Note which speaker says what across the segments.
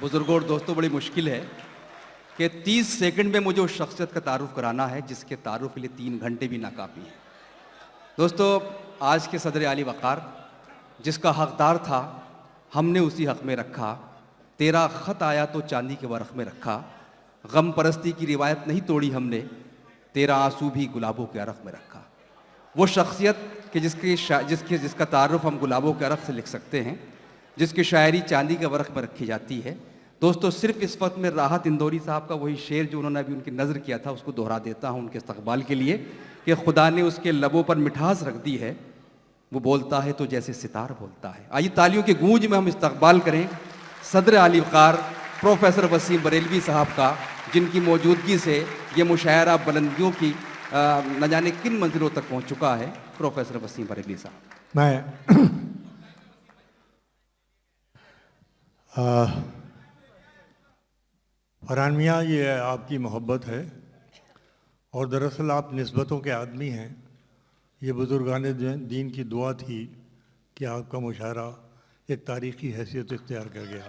Speaker 1: बुजुर्गों और दोस्तों, बड़ी मुश्किल है कि 30 सेकंड में मुझे उस शख्सियत का तारुफ कराना है जिसके तारुफ के लिए 3 घंटे भी नाकाफी है। दोस्तों, आज के सदर आली वक़ार जिसका हकदार था हमने उसी हक़ में रखा। तेरा ख़त आया तो चांदी के वर्क़ में रखा। गम परस्ती की रिवायत नहीं तोड़ी हमने, तेरा आंसू भी गुलाबों के अरक़ में रखा। वो शख्सियत कि जिसका तारुफ हम गुलाबों के अरक़ से लिख सकते हैं, जिसकी शायरी चांदी के वर्क़ में रखी जाती है। दोस्तों, सिर्फ इस वक्त में राहत इंदौरी साहब का वही शेर जो उन्होंने अभी उनकी नज़र किया था उसको दोहरा देता हूँ उनके इस्तक़बाल के लिए कि खुदा ने उसके लबों पर मिठास रख दी है, वो बोलता है तो जैसे सितार बोलता है। आइए तालियों की गूंज में हम इस्तक़बाल करें सदर आली वक़ार प्रोफेसर वसीम बरेलवी साहब का, जिनकी मौजूदगी से ये मुशायरा बुलंदियों की न जाने किन मंजिलों तक पहुँच चुका है। प्रोफेसर वसीम बरेलवी साहब।
Speaker 2: मैं फरहान मियाँ, ये आपकी मोहब्बत है और दरअसल आप निस्बतों के आदमी हैं। ये बुज़ुर्गान दीन की दुआ थी कि आपका मुशायरा एक तारीख़ी हैसियत इख्तियार कर गया।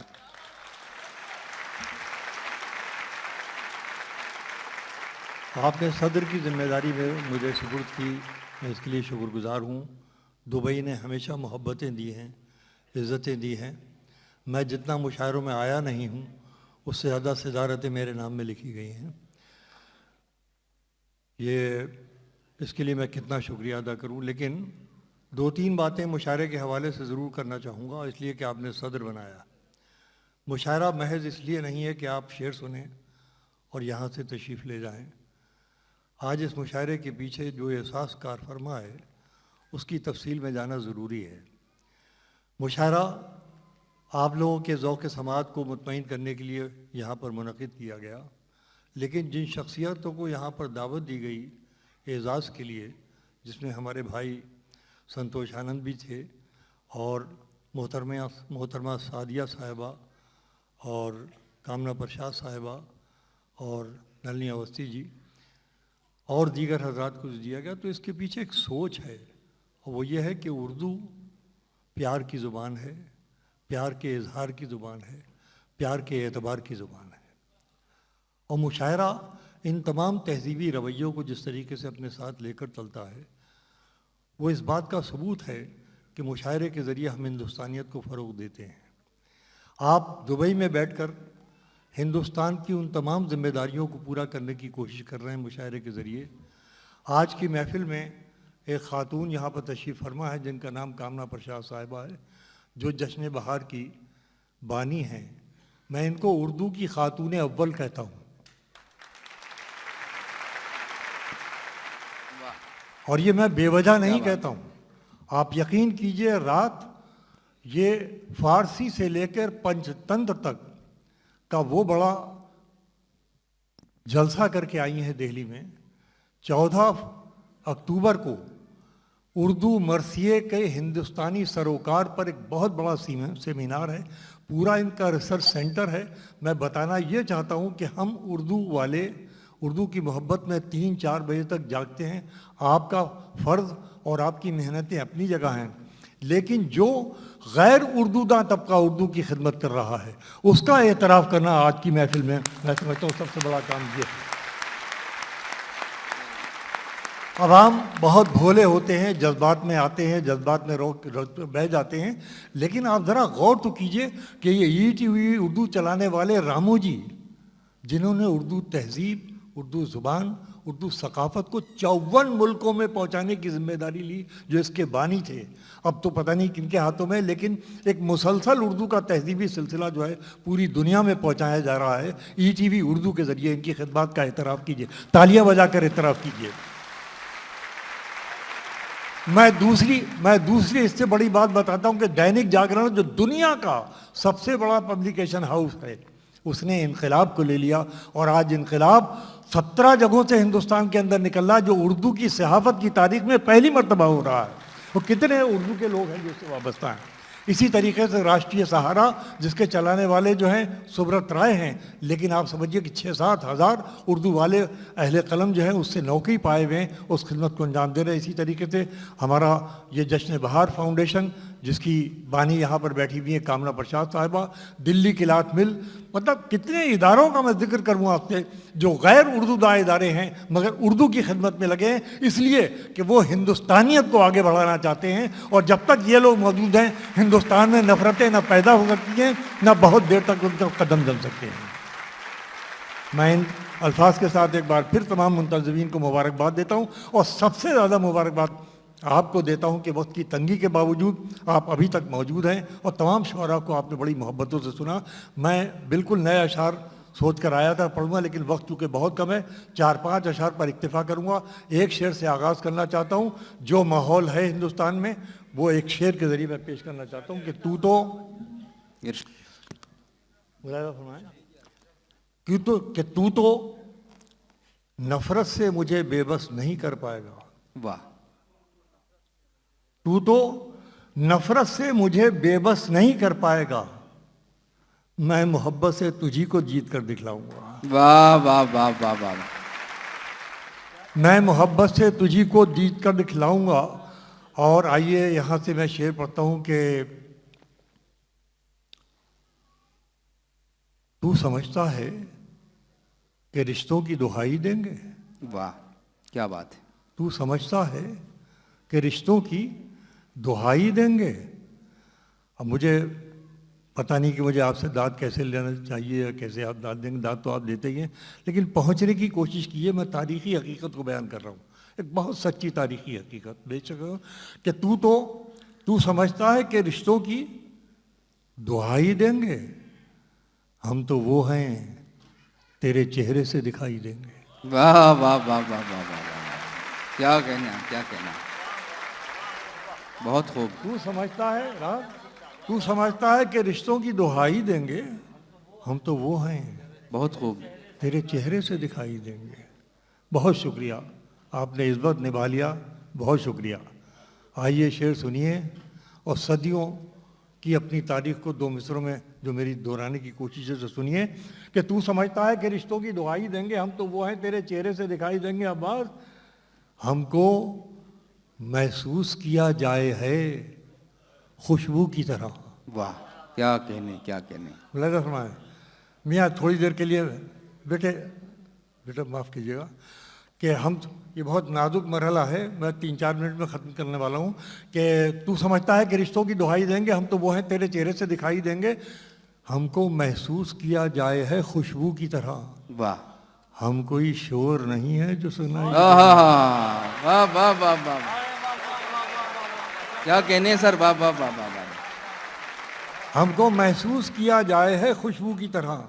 Speaker 2: आपने सदर की ज़िम्मेदारी में मुझे सुपुर्द की, मैं इसके लिए शुक्रगुज़ार हूँ। दुबई ने हमेशा मोहब्बतें दी हैं, इज़्ज़तें दी हैं। मैं जितना मुशायरों में आया नहीं हूँ उससे ज़्यादा सदारतें मेरे नाम में लिखी गई हैं। इसके लिए मैं कितना शुक्रिया अदा करूँ, लेकिन 2-3 बातें मुशायरे के हवाले से ज़रूर करना चाहूँगा, इसलिए कि आपने सदर बनाया। मुशायरा महज इसलिए नहीं है कि आप शेर सुने और यहाँ से तशरीफ़ ले जाएं। आज इस मुशायरे के पीछे जो एहसास कार फरमा है उसकी तफसील में जाना ज़रूरी है। मुशायरा आप लोगों के ज़ौक़ समाअत को मुतमईन करने के लिए यहाँ पर मुनक़िद किया गया, लेकिन जिन शख्सियतों को यहाँ पर दावत दी गई एज़ाज़ के लिए, जिसमें हमारे भाई संतोष आनंद भी थे और मोहतरमा सादिया साहिबा और कामना प्रसाद साहिबा और नलिनी अवस्थी जी और दीगर हज़रात को दिया गया, तो इसके पीछे एक सोच है और वो ये है कि उर्दू प्यार की ज़ुबान है, प्यार के इजहार की ज़ुबान है, प्यार के एतबार की ज़ुबान है। और मुशायरा इन तमाम तहज़ीबी रवैयों को जिस तरीके से अपने साथ लेकर चलता है, वो इस बात का सबूत है कि मुशायरे के ज़रिए हम हिंदुस्तानियत को फ़रोग़ देते हैं। आप दुबई में बैठकर हिंदुस्तान की उन तमाम ज़िम्मेदारियों को पूरा करने की कोशिश कर रहे हैं मुशायरे के ज़रिए। आज की महफ़िल में एक ख़ातून यहाँ पर तशरीफ़ फरमा है जिनका नाम कामना प्रसाद साहिबा है, जो जश्न बहार की बानी हैं। मैं इनको उर्दू की ख़ातून अव्वल कहता हूँ और ये मैं बेवजह नहीं कहता हूँ। आप यकीन कीजिए, रात ये फ़ारसी से लेकर पंचतंत्र तक का वो बड़ा जलसा करके आई हैं दिल्ली में। 14 अक्टूबर को उर्दू मरसिए के हिंदुस्तानी सरोकार पर एक बहुत बड़ा सेमिनार है, पूरा इनका रिसर्च सेंटर है। मैं बताना ये चाहता हूँ कि हम उर्दू वाले उर्दू की मोहब्बत में 3-4 बजे तक जागते हैं। आपका फ़र्ज़ और आपकी मेहनतें अपनी जगह हैं, लेकिन जो गैर उर्दूदा तबका उर्दू की खिदमत कर रहा है उसका एतराफ़ करना आज की महफिल में मैं समझता हूँ सबसे बड़ा काम ये। अवाम बहुत भोले होते हैं, जज्बात में आते हैं, जज्बात में बह जाते हैं, लेकिन आप ज़रा गौर तो कीजिए कि ये ETV उर्दू चलाने वाले रामू जी, जिन्होंने उर्दू तहज़ीब, उर्दू ज़ुबान, उर्दू सकाफ़त को 54 मुल्कों में पहुंचाने की ज़िम्मेदारी ली, जो इसके बानी थे। अब तो पता नहीं किनके हाथों में, लेकिन एक मुसलसल उर्दू का तहज़ीबी सिलसिला जो है पूरी दुनिया में पहुंचाया जा रहा है। ETV उर्दू के ज़रिए इनकी खिदमत का एतराफ़ कीजिए, तालियां बजाकर एतराफ़ कीजिए। मैं दूसरी इससे बड़ी बात बताता हूँ कि दैनिक जागरण जो दुनिया का सबसे बड़ा पब्लिकेशन हाउस है, उसने इनकलाब को ले लिया और आज इनकलाब 17 जगहों से हिंदुस्तान के अंदर निकल रहा है, जो उर्दू की सहाफ़त की तारीख में पहली मर्तबा हो रहा है। और कितने उर्दू के लोग हैं जो इससे वाबस्ता हैं। इसी तरीके से राष्ट्रीय सहारा, जिसके चलाने वाले जो हैं सुब्रत राय हैं, लेकिन आप समझिए कि 6-7 हज़ार उर्दू वाले अहले कलम जो हैं उससे नौकरी पाए हुए हैं, उस खिदमत को अंजाम दे रहे हैं। इसी तरीके से हमारा ये जश्न बहार फाउंडेशन जिसकी बानी यहाँ पर बैठी हुई है कामना प्रसाद साहिबा, दिल्ली किलात मिल, मतलब कितने इदारों का मैं जिक्र करूँ आपसे जो गैर उर्दू दाए इदारे हैं मगर उर्दू की खिदमत में लगे हैं, इसलिए कि वो हिंदुस्तानियत को आगे बढ़ाना चाहते हैं। और जब तक ये लोग मौजूद हैं हिंदुस्तान में नफरतें न पैदा हो सकती हैं न बहुत देर तक उनका कदम जम सकते हैं। मैं इन अल्फाज के साथ एक बार फिर तमाम मुंतज़मीन को मुबारकबाद देता हूँ और सबसे ज़्यादा मुबारकबाद आपको देता हूँ कि वक्त की तंगी के बावजूद आप अभी तक मौजूद हैं और तमाम शुअरा को आपने बड़ी मोहब्बतों से सुना। मैं बिल्कुल नए अशार सोच कर आया था पढ़ूंगा, लेकिन वक्त चूँकि बहुत कम है 4-5 अशार पर इक्तफ़ा करूँगा। एक शेर से आगाज़ करना चाहता हूँ। जो माहौल है हिंदुस्तान में वो एक शेर के ज़रिए मैं पेश करना चाहता हूँ कि तू तो तू तो नफरत से मुझे बेबस नहीं कर पाएगा।
Speaker 1: वाह।
Speaker 2: तू तो नफरत से मुझे बेबस नहीं कर पाएगा, मैं मोहब्बत से तुझी को जीत कर दिखलाऊंगा।
Speaker 1: वाह वाह वाह वाह वाह।
Speaker 2: मैं मोहब्बत से तुझी को जीत कर दिखलाऊंगा। और आइए यहाँ से मैं शेर पढ़ता हूँ कि तू समझता है कि रिश्तों की दुहाई देंगे।
Speaker 1: वाह क्या बात है।
Speaker 2: तू समझता है कि रिश्तों की दुहाई देंगे। अब मुझे पता नहीं कि मुझे आपसे दाद कैसे लेना चाहिए या कैसे आप दाद देंगे, दाद तो आप देते ही हैं, लेकिन पहुंचने की कोशिश की है। मैं तारीख़ी हकीकत को बयान कर रहा हूँ, एक बहुत सच्ची तारीख़ी हकीकत बेशक कि तू समझता है कि रिश्तों की दुहाई देंगे, हम तो वो हैं तेरे चेहरे से दिखाई देंगे।
Speaker 1: वाह वाह वाह वाह वाह वाह वाह, क्या कहना क्या कहना, बहुत खूब।
Speaker 2: तू समझता है कि रिश्तों की दुहाई देंगे, हम तो वो हैं
Speaker 1: बहुत खूब।
Speaker 2: तेरे चेहरे से दिखाई देंगे। बहुत शुक्रिया, आपने इज़्ज़त निभा लिया, बहुत शुक्रिया। आइए शेर सुनिए और सदियों की अपनी तारीख को 2 मिसरों में जो मेरी दोहराने की कोशिश है तो सुनिए कि तू समझता है कि रिश्तों की दुहाई देंगे, हम तो वो हैं तेरे चेहरे से दिखाई देंगे। अब्बास हमको महसूस किया जाए है खुशबू की तरह।
Speaker 1: वाह क्या कहने क्या कहने।
Speaker 2: लगा फरमाए मियाँ थोड़ी देर के लिए बेटा माफ़ कीजिएगा कि हम ये बहुत नाजुक मरहला है, मैं 3-4 मिनट में ख़त्म करने वाला हूँ कि तू समझता है कि रिश्तों की दुहाई देंगे, हम तो वो हैं तेरे चेहरे से दिखाई देंगे। हमको महसूस किया जाए है खुशबू की तरह।
Speaker 1: वाह।
Speaker 2: हम कोई शोर नहीं है जो सुनाई।
Speaker 1: वाह वाह वाह वाह, क्या कहने सर, वाह वाह वाह वाह वाह।
Speaker 2: हमको महसूस किया जाए है खुशबू की तरह,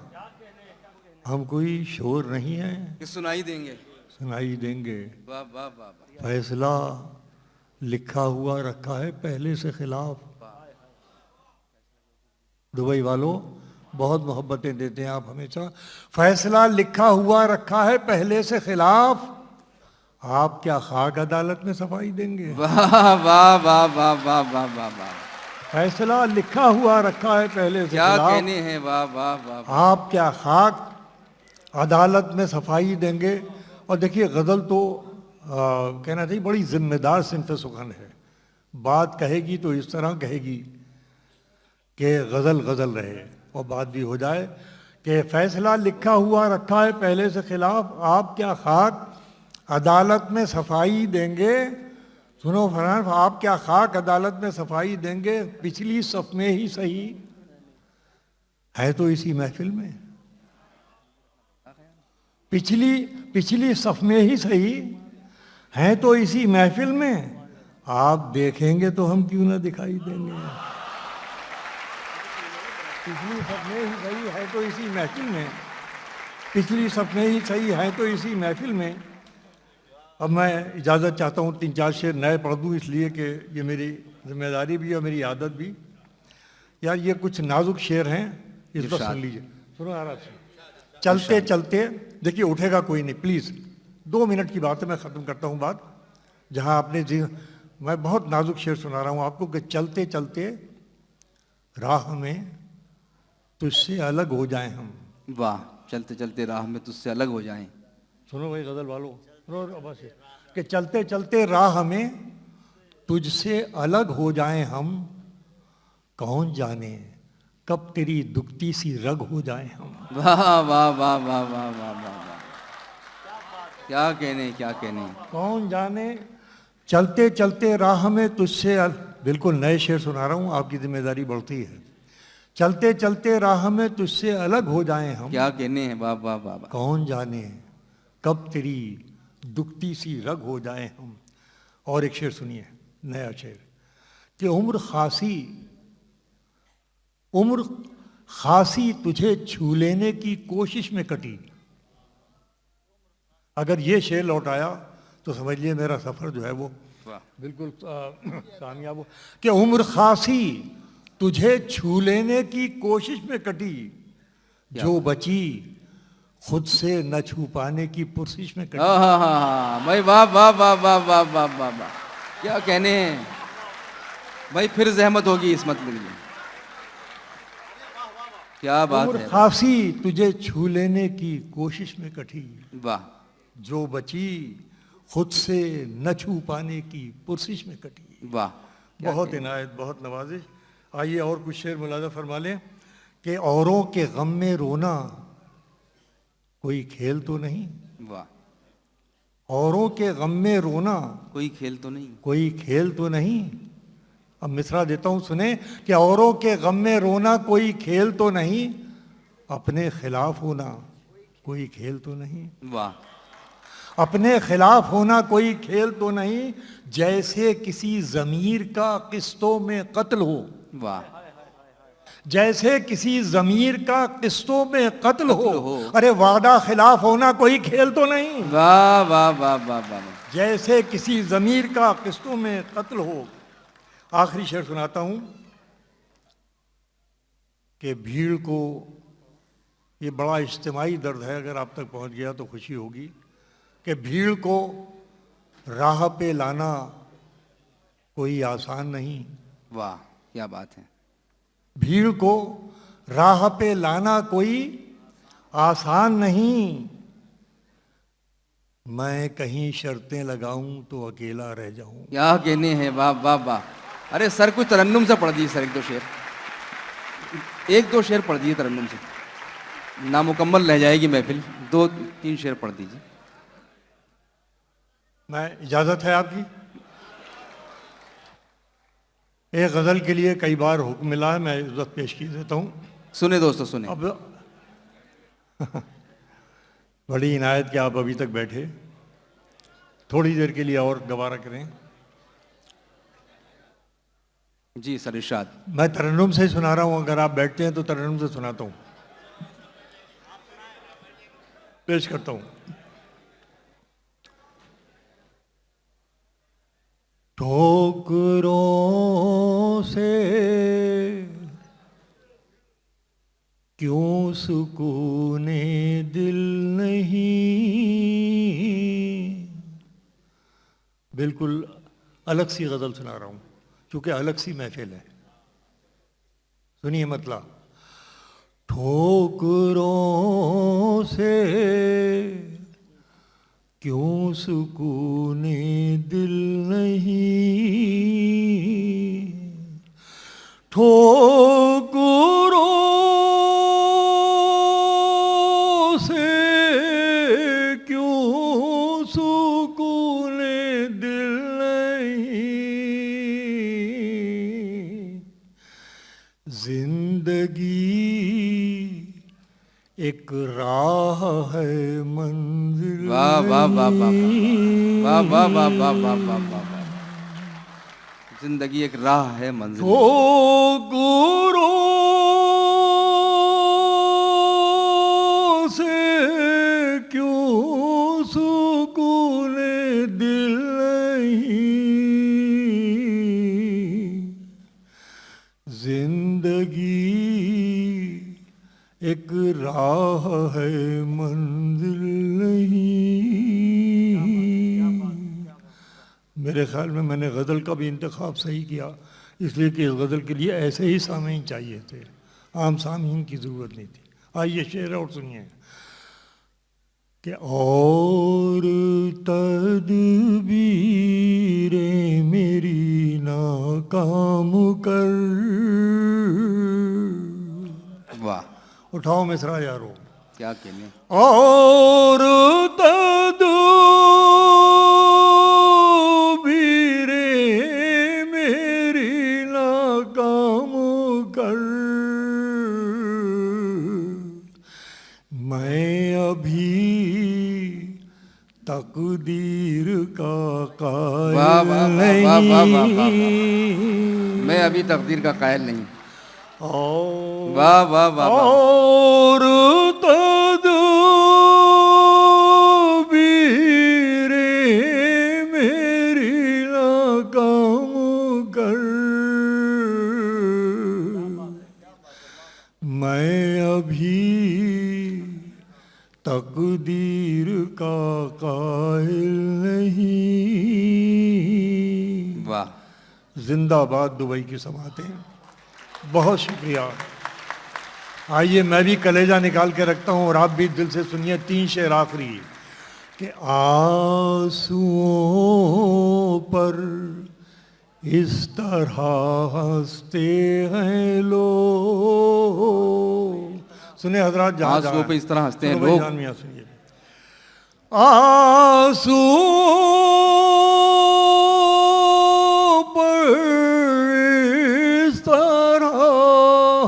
Speaker 2: हम कोई शोर नहीं है
Speaker 1: कि सुनाई देंगे,
Speaker 2: सुनाई देंगे।
Speaker 1: वाह वाह वाह वाह।
Speaker 2: फैसला लिखा हुआ रखा है पहले से खिलाफ। दुबई वालों बहुत मोहब्बतें देते हैं आप हमेशा। फैसला लिखा हुआ रखा है पहले से खिलाफ, आप क्या खाक अदालत में सफाई देंगे।
Speaker 1: वाह वाह वाह वाह वाह वाह वाह वाह।
Speaker 2: फैसला लिखा हुआ रखा है पहले से
Speaker 1: क्या
Speaker 2: खिलाफ,
Speaker 1: कहने हैं, वाह वाह वाह।
Speaker 2: आप क्या खाक अदालत में सफाई देंगे। और देखिए गज़ल तो कहना चाहिए बड़ी जिम्मेदार सिंफ सुखन है। बात कहेगी तो इस तरह कहेगी कि गज़ल गज़ल रहे और बात भी हो जाए कि फैसला लिखा हुआ रखा है पहले से खिलाफ, आप क्या खाक अदालत में सफाई देंगे। सुनो फरमान, आप क्या खाक अदालत में सफाई देंगे, पिछली सफ में ही सही है तो इसी महफिल में। पिछली सफ में ही सही है तो इसी महफिल में, आप देखेंगे तो हम क्यों ना दिखाई देंगे। पिछली सफ में ही सही है तो इसी महफिल में, पिछली सफ में ही सही है तो इसी महफिल में। अब मैं इजाज़त चाहता हूँ 3-4 शेर नए पढ़ दूँ, इसलिए कि ये मेरी जिम्मेदारी भी और मेरी आदत भी। यार ये कुछ नाजुक शेर हैं, इस पर सुन लीजिए, सुनो आराम से। चलते चलते, देखिए उठेगा कोई नहीं प्लीज़, 2 मिनट की बात है, मैं ख़त्म करता हूँ बात। जहाँ आपने जी, मैं बहुत नाजुक शेर सुना रहा हूँ आपको कि चलते चलते राह में तुझसे अलग हो जाएं हम।
Speaker 1: वाह, चलते चलते राह में तुझसे अलग हो जाएं।
Speaker 2: सुनो भाई गज़ल वालों, सुनो बस कि चलते चलते राह में तुझसे अलग हो जाएं हम, कौन जाने कब तेरी दुखती सी रग हो जाए हम।
Speaker 1: वाह वाह वाह वाह वाह वाह वाह वाह, क्या कहने क्या कहने।
Speaker 2: कौन जाने चलते चलते राह में तुझसे बिल्कुल नए शेर सुना रहा हूँ, आपकी जिम्मेदारी बढ़ती है। चलते चलते राह में तुझसे अलग हो जाएं हम,
Speaker 1: क्या कहने हैं, वाह वाह वाह वाह।
Speaker 2: कौन जाने कब तेरी दुखती सी रग हो जाएं हम। और एक शेर सुनिए, नया शेर, कि उम्र खासी तुझे छू लेने की कोशिश में कटी। अगर ये शेर लौट आया तो समझ लिए मेरा सफर जो है वो
Speaker 1: वाह
Speaker 2: बिल्कुल कामयाब हो। कि उम्र खासी तुझे छू लेने की कोशिश में कटी, जो बची खुद से न छू पाने की पुरसिश में कटी।
Speaker 1: हाँ हाँ हाँ हाँ भाई, वाह वाह वाह वाह वाह वाह वाह वाह, क्या कहने हैं भाई। फिर जहमत होगी इस मतलब के लिए, क्या बात
Speaker 2: उम्र
Speaker 1: है।
Speaker 2: खासी तुझे छू लेने की कोशिश में कटी,
Speaker 1: वाह,
Speaker 2: जो बची खुद से न छू पाने की पुरसिश में कटी।
Speaker 1: वाह,
Speaker 2: बहुत इनायत, बहुत नवाजिश। आइए और कुछ शेर मुलाजा फरमा लें। कि औरों के गम में रोना कोई खेल तो नहीं,
Speaker 1: वाह,
Speaker 2: औरों के गम में रोना
Speaker 1: कोई खेल तो नहीं।
Speaker 2: कोई खेल तो नहीं। अब मिसरा देता हूं, सुने। कि औरों के गम में रोना कोई खेल तो नहीं, अपने खिलाफ होना कोई खेल तो नहीं।
Speaker 1: वाह,
Speaker 2: अपने खिलाफ होना कोई खेल तो नहीं, जैसे किसी जमीर का किस्तों में कत्ल हो।
Speaker 1: वाह,
Speaker 2: जैसे किसी जमीर का किस्तों में कत्ल हो।
Speaker 1: हो।
Speaker 2: अरे वादा खिलाफ होना कोई खेल तो नहीं।
Speaker 1: वाह वाह वाह वाह वाह,
Speaker 2: जैसे किसी जमीर का किस्तों में कत्ल हो। आखिरी शेर सुनाता हूं कि भीड़ को, ये बड़ा इज्तिमाई दर्द है, अगर आप तक पहुंच गया तो खुशी होगी। कि भीड़ को राह पे लाना कोई आसान नहीं।
Speaker 1: वाह, क्या बात है।
Speaker 2: भीड़ को राह पे लाना कोई आसान नहीं, मैं कहीं शर्तें लगाऊं तो अकेला रह जाऊं।
Speaker 1: क्या कहने हैं, वाह वाह वाह। अरे सर कुछ तरन्नुम से पढ़ दिए सर, एक दो शेर, एक दो शेर पढ़ दिए तरन्नुम से, नामुकम्मल रह जाएगी महफिल। दो तीन शेर पढ़ दीजिए।
Speaker 2: मैं, इजाजत है आपकी? एक गजल के लिए कई बार हुक्म मिला है, मैं इज्जत पेश की देता हूं।
Speaker 1: सुने दोस्तों सुने।
Speaker 2: अब बड़ी इनायत कि आप अभी तक बैठे, थोड़ी देर के लिए और गवारा करें।
Speaker 1: जी सर, इरशाद।
Speaker 2: मैं तरन्नुम से सुना रहा हूं, अगर आप बैठते हैं तो तरन्नुम से सुनाता हूं, पेश करता हूं। ठोकरों से क्यों सुकूने दिल नहीं, बिल्कुल अलग सी गजल सुना रहा हूं क्योंकि अलग सी महफिल है। सुनिए मतलब। ठोकरों से क्यों सुकूने दिल नहीं, ठोकरों से क्यों सुकूने दिल नहीं, जिंदगी एक राह है मंजिल
Speaker 1: वाह वाह वाह वाह वाह वाह वाह वाह वाह वाह वाह। जिंदगी एक राह है मंजिल।
Speaker 2: ठोकरों से क्यों सुकूने दिल नहीं, जिंदगी एक राह है मंजिल नहीं। मेरे ख्याल में मैंने गज़ल का भी इंतखाब सही किया, इसलिए कि इस गज़ल के लिए ऐसे ही सामीन चाहिए थे, आम सामीन की ज़रूरत नहीं थी। आइए शेर और सुनिए। कि और तदबीरें मेरी नाकाम कर उठाओ मिसरा यारो।
Speaker 1: क्या कहने।
Speaker 2: और तदबीरे मेरी नाकाम कर, मैं अभी तकदीर का कायल
Speaker 1: वाह वाह वाह वाह वाह वाह वाह वाह।
Speaker 2: नहीं।
Speaker 1: मैं अभी तकदीर का कायल नहीं।
Speaker 2: और
Speaker 1: वाह वाह वाह वाह।
Speaker 2: और तदबीरे मेरी नाकाम कर, मैं अभी तकदीर का कायल नहीं।
Speaker 1: वाह।
Speaker 2: जिंदाबाद दुबई की समातें। बहुत शुक्रिया। आइए मैं भी कलेजा निकाल के रखता हूँ और आप भी दिल से सुनिए 3 शेर आखिरी कि आंसुओं पर इस तरह हंसते हैं लोग। सुने हजरात, जहाँ
Speaker 1: आंसुओं पे इस तरह हंसते हैं
Speaker 2: सुनो भाई,
Speaker 1: लोग।
Speaker 2: जान मियां सुनिए। आंसुओं पर इस तरह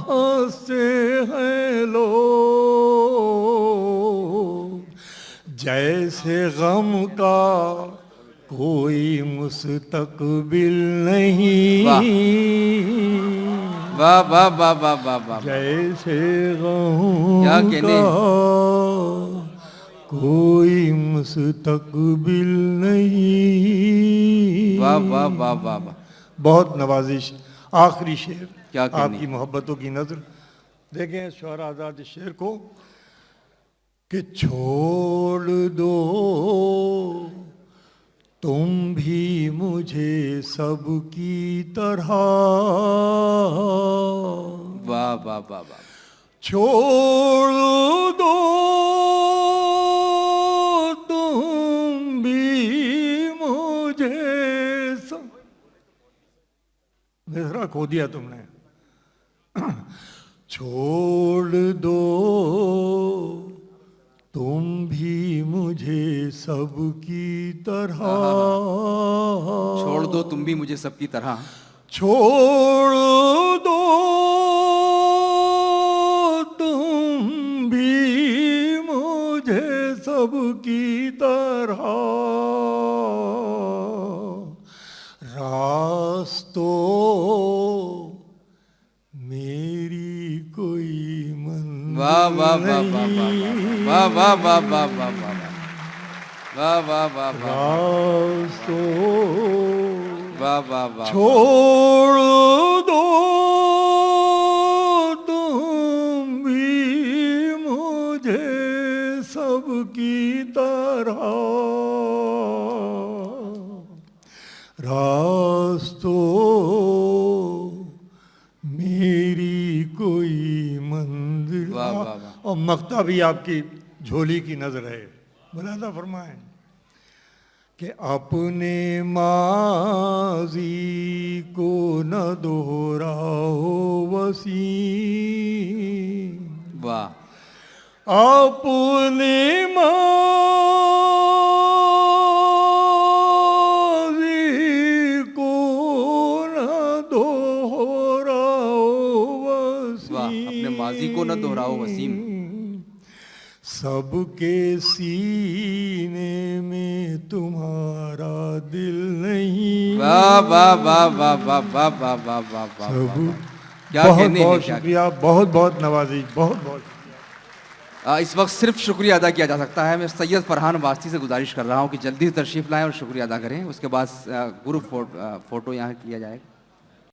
Speaker 2: हंसते हैं लोग, जैसे गम का कोई मुस्तकबिल नहीं।
Speaker 1: वाह वाह वाह वाह वाह वाह।
Speaker 2: जैसे
Speaker 1: क्या
Speaker 2: गम
Speaker 1: कहने।
Speaker 2: का कोई मुस्तकबिल नहीं।
Speaker 1: वाह वाह वाह वाह वाह।
Speaker 2: बहुत नवाजिश। आखिरी शेर,
Speaker 1: क्या कहने।
Speaker 2: आपकी मोहब्बतों की नजर। देखें शौहरा आजाद इस शेर को कि छोड़ दो तुम भी मुझे सबकी तरह।
Speaker 1: वाह वाह वाह वाह।
Speaker 2: छोड़ दो तुम भी मुझे मिसरा खो दिया तुमने। छोड़ दो तुम भी मुझे सबकी तरह।
Speaker 1: छोड़ दो तुम भी मुझे सबकी तरह।
Speaker 2: छोड़ दो तुम भी मुझे सबकी तरह। रास्तों मेरी कोई मंजिल
Speaker 1: वाह वाह वाह वाह
Speaker 2: नहीं।
Speaker 1: वाह वाह वाह वाह वाह वाह वाह वाह वाह वाह।
Speaker 2: रास्तों
Speaker 1: वाह वाह वाह।
Speaker 2: छोड़ दो तुम भी मुझे सबकी तरह। रास्तों मेरी कोई मंजिल।
Speaker 1: वाह वाह वाह।
Speaker 2: और मक्ता भी आपकी झोली की नजर है। मुलादा फरमाएं कि अपने माजी को न दोहराओ वसीम।
Speaker 1: वाह।
Speaker 2: अपने माजी को न दोहराओ वसीम।
Speaker 1: वाह। अपने माजी को न दोहराओ वसीम।
Speaker 2: सबके सीने में तुम्हारा दिल नहीं।
Speaker 1: वाह वाह वाह वाह वाह वाह वाह वाह वाह वाह।
Speaker 2: सब
Speaker 1: क्या
Speaker 2: बहुत
Speaker 1: कहने हैं,
Speaker 2: बहुत
Speaker 1: क्या
Speaker 2: शुक्रिया, बहुत बहुत नवाजी, बहुत बहुत शुक्रिया।
Speaker 1: इस वक्त सिर्फ शुक्रिया अदा किया जा सकता है। मैं सैयद फरहान वास्ती से गुजारिश कर रहा हूँ कि जल्दी से तशरीफ़ लाएं और शुक्रिया अदा करें। उसके बाद ग्रुप फोटो यहाँ किया जाएगा।